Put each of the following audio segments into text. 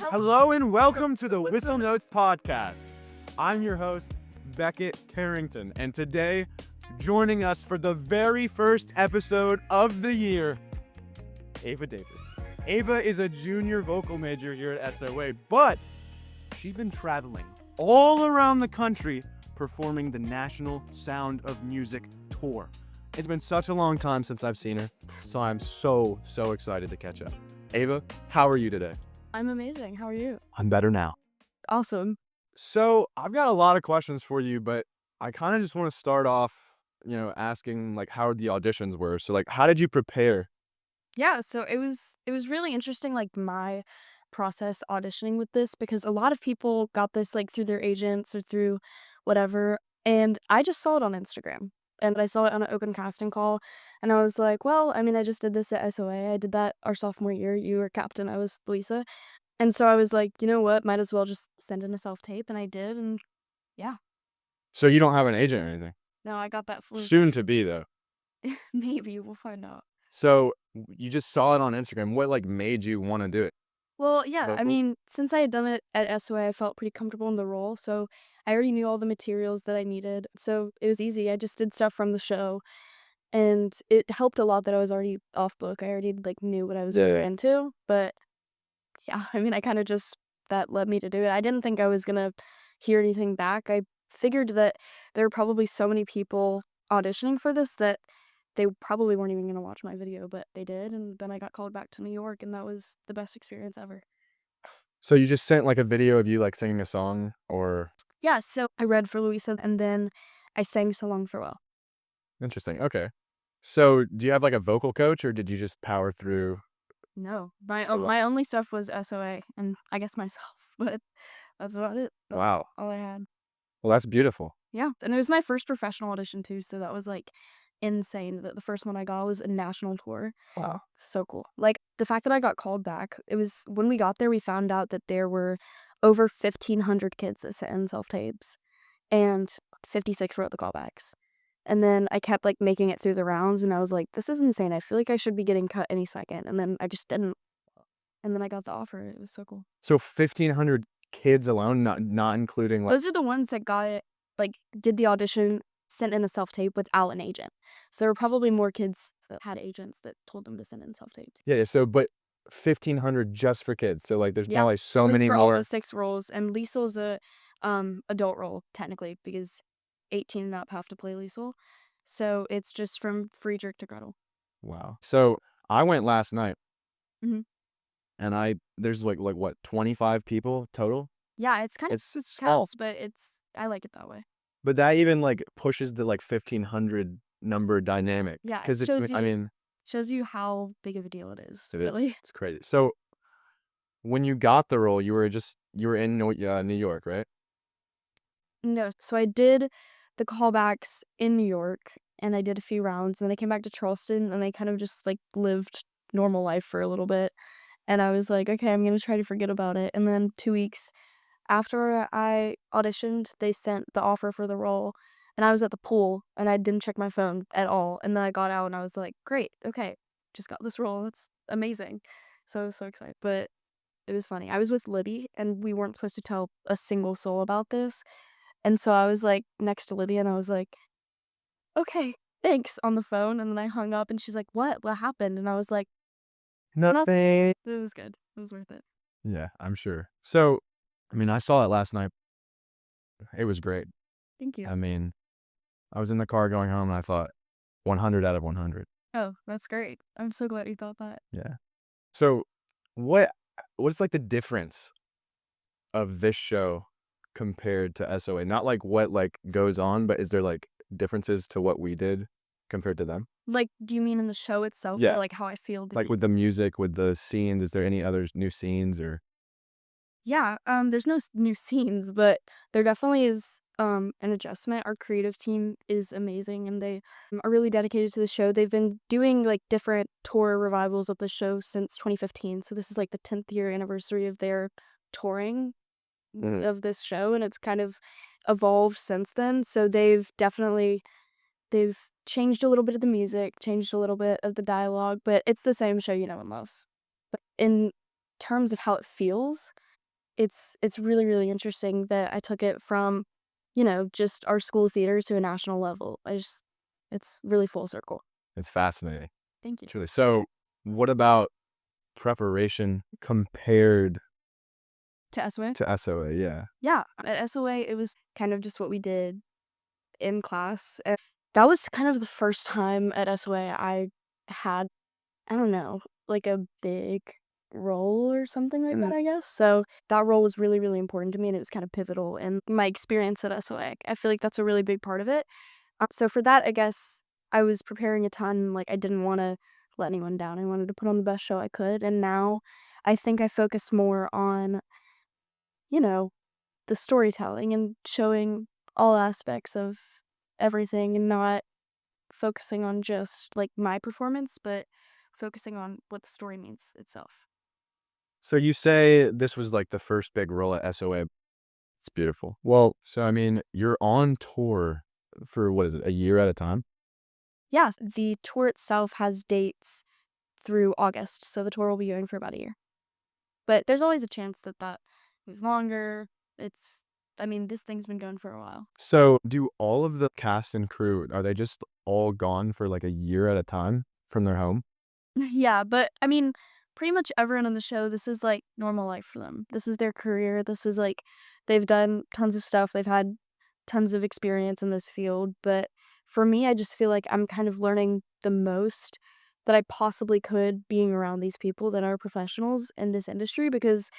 Hello and welcome to the Whistle Notes podcast. I'm your host, Beckett Carrington, and today, joining us for the very first episode of the year, Ava Davis. Ava is a junior vocal major here at SOA, but she's been traveling all around the country performing the National Sound of Music tour. It's been such a long time since I've seen her, so I'm so excited to catch up. Ava, how are you today? I'm amazing. How are you? I'm better now. Awesome. So I've got a lot of questions for you, but I kind of just want to start off, asking like how the auditions were. So like, how did you prepare? Yeah, so it was really interesting, like my process auditioning with this, because a lot of people got this like through their agents or through whatever, and I just saw it on Instagram. And I saw it on an open casting call, and I was like, well, I mean, I just did this at SOA. I did that our sophomore year. You were captain, I was Lisa. And so I was like, you know what? Might as well just send in a self-tape, and I did, and yeah. So you don't have an agent or anything? No, I got that fluke. Soon to be though. Maybe we'll find out. So you just saw it on Instagram. What like made you want to do it? Well, yeah, I Vocal? mean, since I had done it at SOA, I felt pretty comfortable in the role, so I already knew all the materials that I needed, so it was easy. I just did stuff from the show, and it helped a lot that I was already off book. I already like knew what I was Yeah. into, but yeah, I mean, I kind of just that led me to do it. I didn't think I was gonna hear anything back. I figured that there were probably so many people auditioning for this that they probably weren't even gonna watch my video, but they did, and then I got called back to New York, and that was the best experience ever. So you just sent like a video of you like singing a song or Yeah, so I read for Louisa, and then I sang So Long Farewell. interesting. Okay. So do you have like a vocal coach or did you just power through? No, my So my only stuff was SOA and I guess myself, but that's about it. That's wow. all I had. Well, that's beautiful. Yeah, and it was my first professional audition too, so that was like insane. That the first one I got was a national tour. Wow. So cool. Like the fact that I got called back, it was when we got there, we found out that there were over 1,500 kids that sent in self tapes, and 56 wrote the callbacks. And then I kept like making it through the rounds, and I was like, this is insane. I feel like I should be getting cut any second. And then I just didn't. And then I got the offer. It was so cool. So 1,500 kids alone, not including like. Those are the ones that got it, like, did the audition, sent in a self tape without an agent. So there were probably more kids that had agents that told them to send in self tapes. Yeah, so but 1,500 just for kids. So like there's Yeah, probably it so was many for all more. the 6 roles, and Liesel's a adult role technically because 18 and up have to play Liesel. So it's just from Friedrich to Gretel. Wow. So I went last night Mhm. and there's like what 25 people total. Yeah, it's kind of It's small, counts, but I like it that way. but that even like pushes the like 1,500 number dynamic Yeah, it because shows I you mean shows you how big of a deal it is, it is. really. It's crazy. So when you got the role, you were in New York, right? No, so I did the callbacks in New York, and I did a few rounds, and then I came back to Charleston, and I kind of just, like, lived normal life for a little bit, and I was like, "Okay, I'm gonna try to forget about it," and then 2 weeks after I auditioned, they sent the offer for the role, and I was at the pool, and I didn't check my phone at all, and then I got out, and I was like, "Great, okay, just got this role, that's amazing." So I was so excited, but it was funny. I was with Libby, and we weren't supposed to tell a single soul about this, and so I was, like, next to Libby, and I was like, "Okay, thanks," on the phone, and then I hung up, and she's like, "What? What happened?" And I was like, "Nothing." Nothing. It was good. It was worth it. Yeah, I'm sure. So, I mean, I saw it last night. It was great. Thank you. I mean, I was in the car going home and I thought 100 out of 100. Oh, that's great. I'm so glad you thought that. Yeah. So, what what's like the difference of this show compared to SOA? Not like what like goes on, but is there like differences to what we did compared to them? Like, do you mean in the show itself Yeah. or, like, how I feel? Like with the music, with the scenes, is there any other new scenes or? Yeah, there's no new scenes, but there definitely is an adjustment. Our creative team is amazing, and they are really dedicated to the show. They've been doing like different tour revivals of the show since 2015, so this is like the 10th year anniversary of their touring Mhm. of this show, and it's kind of evolved since then. So they've changed a little bit of the music, changed a little bit of the dialogue, but it's the same show you know and love. But in terms of how it feels, it's really, really interesting that I took it from, just our school theater to a national level. It's really full circle. It's fascinating, Thank you. truly. So, what about preparation compared To SOA? to SOA? Yeah. Yeah, at SOA, it was kind of just what we did in class. And that was kind of the first time at SOA I had, I don't know, like a big role or something like that, I guess. So that role was really, really important to me and it was kind of pivotal in my experience at SOA. I feel like that's a really big part of it. So for that, I guess I was preparing a ton. Like I didn't want to let anyone down. I wanted to put on the best show I could. And now I think I focus more on, you know, the storytelling and showing all aspects of everything and not focusing on just like my performance, but focusing on what the story means itself. So you say this was like the first big role at SOA. It's beautiful. Well, so I mean, you're on tour for what is it, a year at a time? Yes, the tour itself has dates through August, so the tour will be going for about a year. But there's always a chance that that goes longer. It's, I mean, this thing's been going for a while. So do all of the cast and crew, are they just all gone for like a year at a time from their home? Yeah, but I mean, pretty much everyone on the show, this is like normal life for them. This is their career. This is like they've done tons of stuff. They've had tons of experience in this field. But for me, I just feel like I'm kind of learning the most that I possibly could being around these people that are professionals in this industry because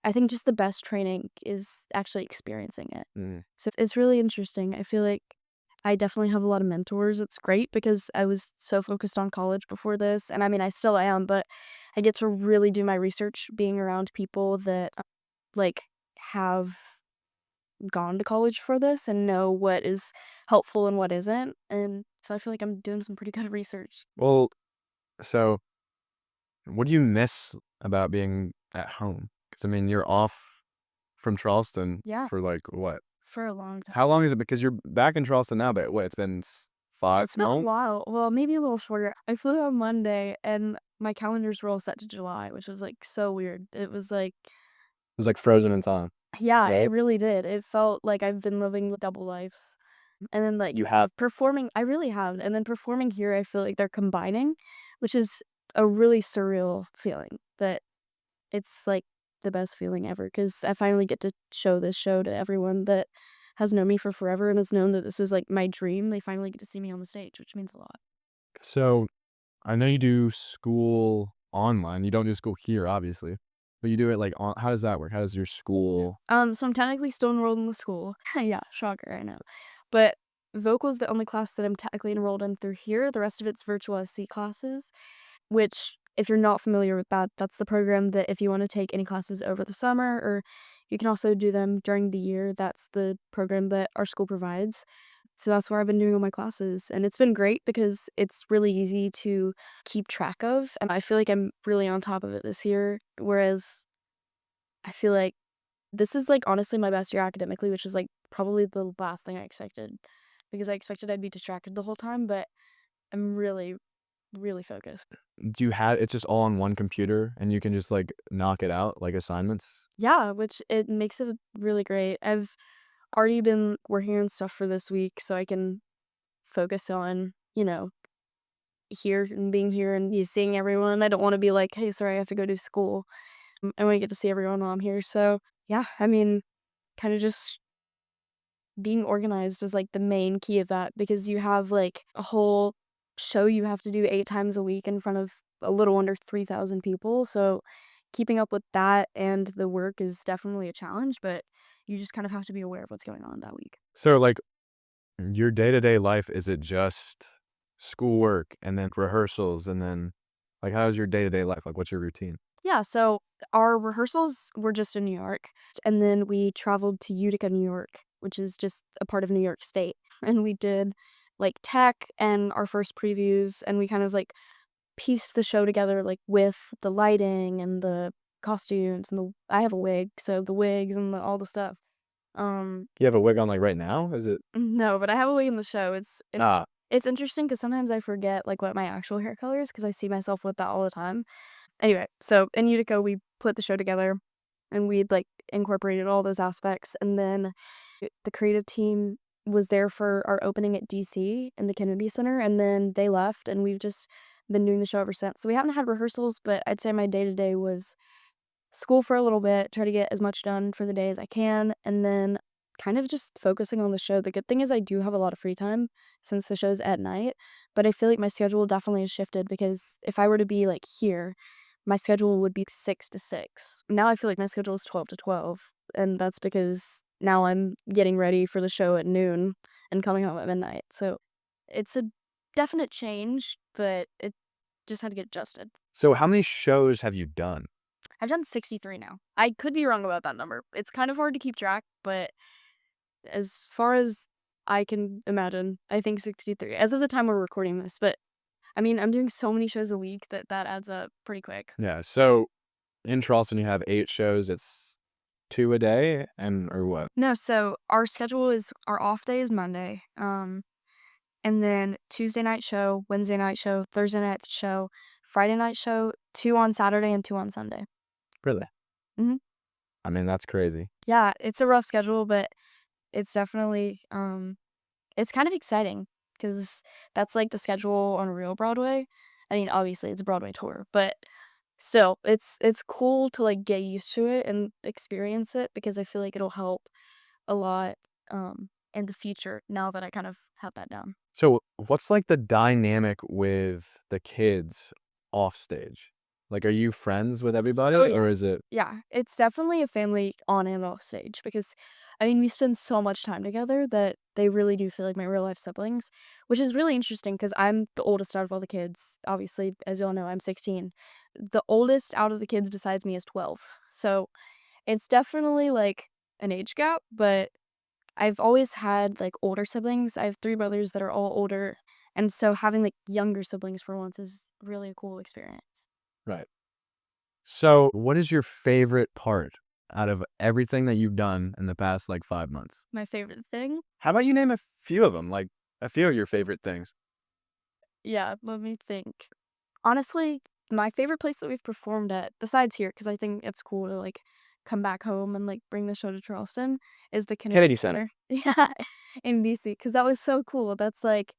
I think just the best training is actually experiencing it. Mm. So it's really interesting. I feel like I definitely have a lot of mentors. It's great because I was so focused on college before this, and I mean, I still am, but I get to really do my research being around people that, like, have gone to college for this and know what is helpful and what isn't, and so I feel like I'm doing some pretty good research. Well, so what do you miss about being at home? Because I mean, you're off from Charleston Yeah, for like what? for a long time. How long is it? Because you're back in Charleston now, but what? It's been five? It's been a No, it while. Well, maybe a little shorter. I flew on Monday, and my calendars were all set to July, which was, like, so weird. It was like was like frozen in time, yeah, right? it really did. It felt like I've been living double lives. And then, like, You have. performing I really have, and then performing here, I feel like they're combining, which is a really surreal feeling, but it's, like, the best feeling ever because I finally get to show this show to everyone that has known me for forever and has known that this is, like, my dream. They finally get to see me on the stage, which means a lot. So I know you do school online. You don't do school here, obviously, but you do it like on. How does that work? How does your school? So I'm technically still enrolled in the school. Yeah, shocker, I know. But vocal's the only class that I'm technically enrolled in through here. The rest of it's virtual SC classes, which if you're not familiar with that, that's the program that if you want to take any classes over the summer or you can also do them during the year, that's the program that our school provides. So that's where I've been doing all my classes, and it's been great because it's really easy to keep track of, and I feel like I'm really on top of it this year, whereas I feel like this is, like, honestly my best year academically, which is, like, probably the last thing I expected because I expected I'd be distracted the whole time, but I'm really, really focused. Do you have? It's just all on one computer, and you can just like knock it out like assignments. Yeah, which it makes it really great. I've already been working on stuff for this week so I can focus on, here and being here and seeing everyone. I don't wanna be like, "Hey, sorry, I have to go to school." I wanna get to see everyone while I'm here, so, yeah, I mean, kinda just being organized is, like, the main key of that because you have, like, a whole show you have to do 8 times a week in front of a little under 3,000 people, so keeping up with that and the work is definitely a challenge, but you just kind of have to be aware of what's going on that week. So like your day-to-day life, is it just schoolwork and then rehearsals and then like how's your day-to-day life? Like what's your routine? Yeah, so our rehearsals were just in New York, and then we traveled to Utica, New York, which is just a part of New York State, and we did, like, tech and our first previews, and we kind of, like, pieced the show together, like, with the lighting and the costumes and the I have a wig, so the wigs and all the stuff. Um, You have a wig on like right now? Is it? no, but I have a wig in the show. Ah, It's interesting because sometimes I forget, like, what my actual hair color is because I see myself with that all the time. Anyway, so in Utica, we put the show together, and we'd, like incorporated all those aspects. And then the creative team was there for our opening at DC in the Kennedy Center, and then they left, and we've just been doing the show ever since. So we haven't had rehearsals, but I'd say my day-to-day was school for a little bit, try to get as much done for the day as I can, and then kind of just focusing on the show. The good thing is I do have a lot of free time since the show's at night, but I feel like my schedule definitely has shifted because if I were to be like here, my schedule would be 6 to 6. Now I feel like my schedule is 12 to 12, and that's because now I'm getting ready for the show at noon and coming home at midnight. So it's a definite change, but it just had to get adjusted. So how many shows have you done? I've done 63 now. I could be wrong about that number. It's kind of hard to keep track, but as far as I can imagine, I think 63. As of the time we're recording this, but I mean, I'm doing so many shows a week that adds up pretty quick. Yeah, so in Charleston you have 8 shows. It's 2 a day or what? No, so our schedule is our off day is Monday. And then Tuesday night show, Wednesday night show, Thursday night show, Friday night show, 2 on Saturday and 2 on Sunday. Really? Mhm. I mean, that's crazy. Yeah, it's a rough schedule, but it's definitely it's kind of exciting because that's like the schedule on real Broadway. I mean, obviously it's a Broadway tour, but still, it's cool to like get used to it and experience it because I feel like it'll help a lot in the future now that I kind of have that down. So what's like the dynamic with the kids off stage? Like, are you friends with everybody Oh, yeah. or is it? Yeah, it's definitely a family on and off stage because, I mean, we spend so much time together that they really do feel like my real life siblings, which is really interesting because I'm the oldest out of all the kids. Obviously, as you all know, I'm 16. The oldest out of the kids besides me is 12. So it's definitely like an age gap, but I've always had like older siblings. I have 3 brothers that are all older. And so having like younger siblings for once is really a cool experience. Right. So what is your favorite part out of everything that you've done in the past like 5 months? My favorite thing? How about you name a few of them, like a few of your favorite things? Yeah, let me think. Honestly, my favorite place that we've performed at, besides here, because I think it's cool to like come back home and like bring the show to Charleston, is the Kennedy Kennedy Center. Yeah, in BC, because that was so cool. That's like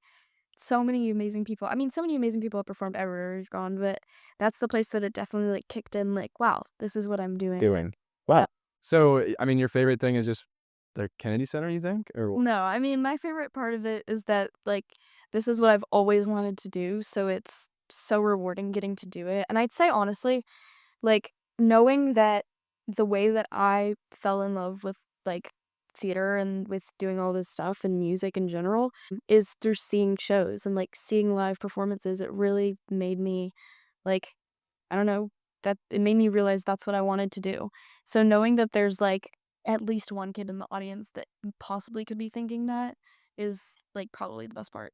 so many amazing people. I mean, so many amazing people have performed everywhere we've gone, but that's the place that it definitely like kicked in. Like, wow, this is what I'm doing. Wow. So, I mean, your favorite thing is just the Kennedy Center, you think? Or No, I mean, my favorite part of it is that, like, this is what I've always wanted to do, so it's so rewarding getting to do it. And I'd say, honestly, like, knowing that the way that I fell in love with, like, theater and with doing all this stuff and music in general is through seeing shows and, like, seeing live performances. It really made me, like, I don't know, that it made me realize that's what I wanted to do. So knowing that there's, like, at least one kid in the audience that possibly could be thinking that is, like, probably the best part.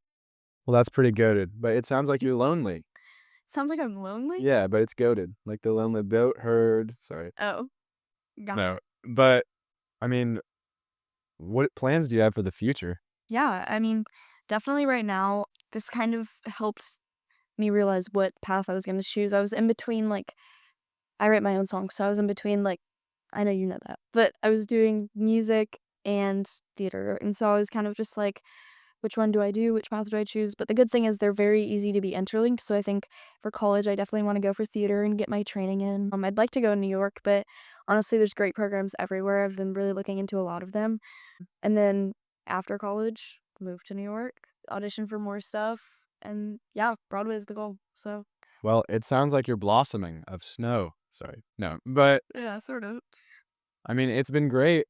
well, that's pretty goated, but it sounds like you're lonely. Sounds like I'm lonely? Yeah, but it's goated. Like the lonely goat herd. Sorry. Oh, got No. But I mean, what plans do you have for the future? Yeah, I mean, definitely right now, this kind of helped me realize what path I was gonna choose. I was in between, like I write my own songs, so I was in between, like I know you know that, but I was doing music and theater, and so I was kind of just like, which one do I do? Which path do I choose? But the good thing is they're very easy to be interlinked, so I think for college, I definitely wanna go for theater and get my training in. I'd like to go to New York, but honestly, there's great programs everywhere. I've been really looking into a lot of them. And then after college, move to New York, audition for more stuff, and yeah, Broadway is the goal. So Well, it sounds like you're blossoming of snow. Sorry. No, but yeah, sort of. I mean, it's been great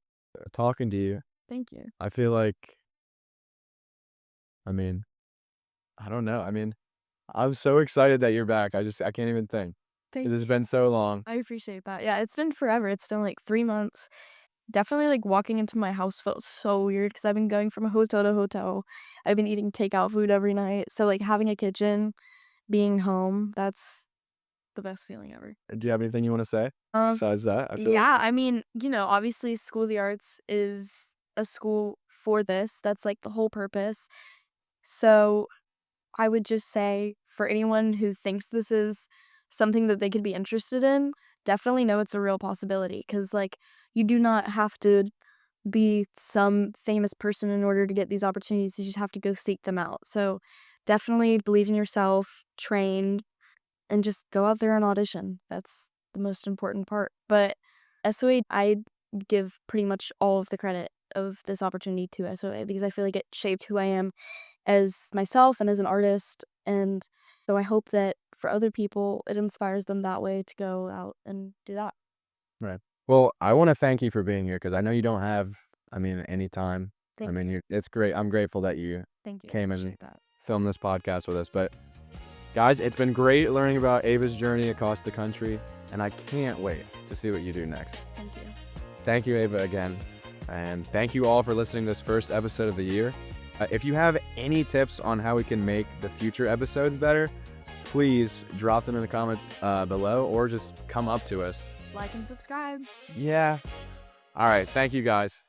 talking to you. Thank you. I feel like, I mean, I don't know. I mean, I'm so excited that you're back. I can't even think. Thank It has you. been so long. I appreciate that. Yeah, it's been forever. It's been like 3 months. Definitely like walking into my house felt so weird because I've been going from hotel to hotel. I've been eating takeout food every night. So like having a kitchen, being home, that's the best feeling ever. Do you have anything you want to say Um, besides that? I feel like Yeah, I mean, obviously School of the Arts is a school for this. That's like the whole purpose. So I would just say for anyone who thinks this is something that they could be interested in, definitely know it's a real possibility, because like you do not have to be some famous person in order to get these opportunities. You just have to go seek them out. So definitely believe in yourself, train, and just go out there and audition. That's the most important part. But SOA, I give pretty much all of the credit of this opportunity to SOA, because I feel like it shaped who I am as myself and as an artist. And so I hope that for other people, it inspires them that way to go out and do that. Right. Well, I want to thank you for being here because I know you don't have, any time. Thank you. It's great. I'm grateful that you Thank you. I came and appreciate that. filmed this podcast with us. But guys, it's been great learning about Ava's journey across the country, and I can't wait to see what you do next. Thank you. Thank you, Ava, again. And thank you all for listening to this first episode of the year. If you have any tips on how we can make the future episodes better, please drop them in the comments below, or just come up to us. Like and subscribe. Yeah. All right. Thank you, guys.